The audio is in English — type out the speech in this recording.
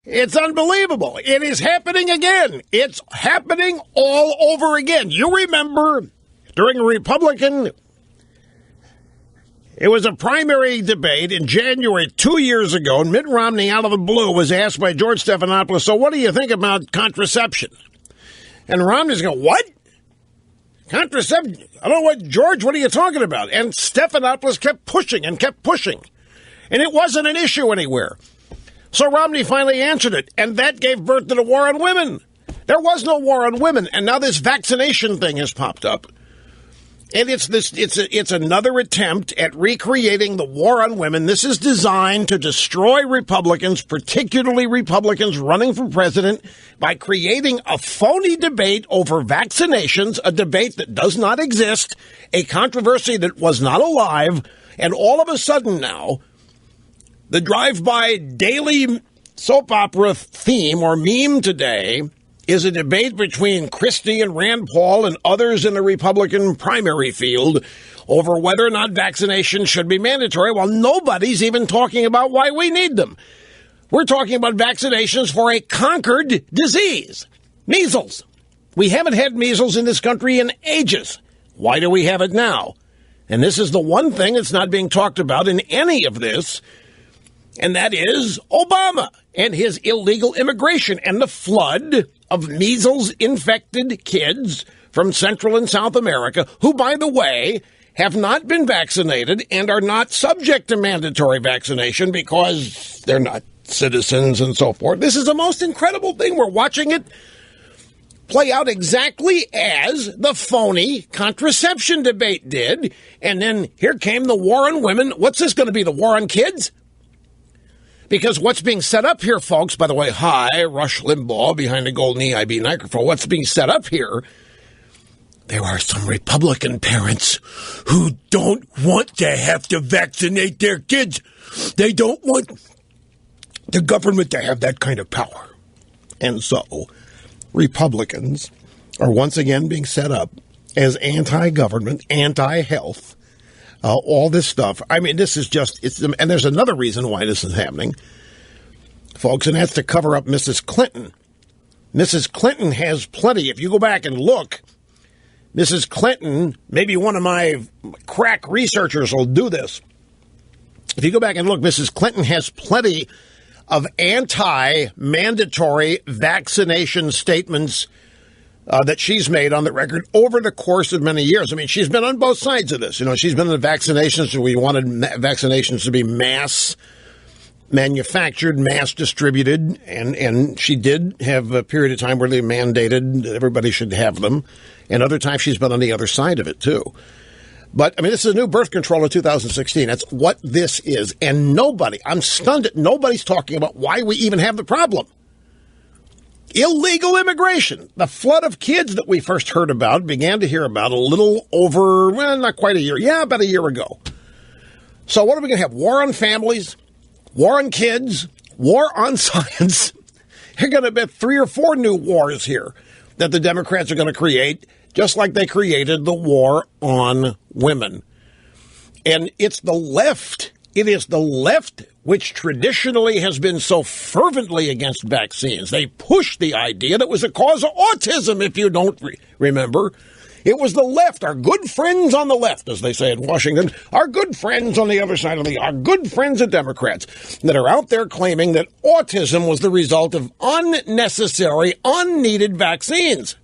It's unbelievable. It is happening again. It's happening all over again. You remember during a Republican, it was a primary debate in January 2 years ago, and Mitt Romney, out of the blue, was asked by George Stephanopoulos, so what do you think about contraception? And Romney's going, what? Contraception? I don't know what, George, what are you talking about? And Stephanopoulos kept pushing and kept pushing. And it wasn't an issue anywhere. So Romney finally answered it, and that gave birth to the war on women. There was no war on women, and now this vaccination thing has popped up. And it's another attempt at recreating the war on women. This is designed to destroy Republicans, particularly Republicans running for president, by creating a phony debate over vaccinations, a debate that does not exist, a controversy that was not alive, and all of a sudden now, the drive-by daily soap opera theme or meme today is a debate between Christie and Rand Paul and others in the Republican primary field over whether or not vaccinations should be mandatory, while nobody's even talking about why we need them. We're talking about vaccinations for a conquered disease, measles. We haven't had measles in this country in ages. Why do we have it now? And this is the one thing that's not being talked about in any of this, and that is Obama and his illegal immigration and the flood of measles-infected kids from Central and South America, who, by the way, have not been vaccinated and are not subject to mandatory vaccination because they're not citizens and so forth. This is the most incredible thing. We're watching it play out exactly as the phony contraception debate did. And then here came the war on women. What's this going to be, the war on kids? Because what's being set up here, folks, by the way, hi, Rush Limbaugh behind the golden EIB microphone, what's being set up here, there are some Republican parents who don't want to have to vaccinate their kids. They don't want the government to have that kind of power. And so Republicans are once again being set up as anti-government, anti-health, all this stuff. I mean, this is just, and there's another reason why this is happening, folks, and that's to cover up Mrs. Clinton. Mrs. Clinton has plenty. If you go back and look, Mrs. Clinton, maybe one of my crack researchers will do this. If you go back and look, Mrs. Clinton has plenty of anti-mandatory vaccination statements that she's made on the record over the course of many years. I mean, she's been on both sides of this. You know, she's been in the vaccinations. We wanted vaccinations to be mass manufactured, mass distributed, and she did have a period of time where they mandated that everybody should have them. And other times she's been on the other side of it, too. But, I mean, this is new birth control in 2016. That's what this is. And nobody, I'm stunned that nobody's talking about why we even have the problem. Illegal immigration. The flood of kids that we first heard about, began to hear about a little over, well, not quite a year. Yeah, about a year ago. So what are we going to have? War on families, war on kids, war on science. You're going to bet 3 or 4 new wars here that the Democrats are going to create, just like they created the war on women. And it's the left. It is the left which traditionally has been so fervently against vaccines. They pushed the idea that it was a cause of autism, if you don't remember. It was the left, our good friends on the left, as they say in Washington, our good friends on the other side of our good friends at Democrats, that are out there claiming that autism was the result of unnecessary, unneeded vaccines.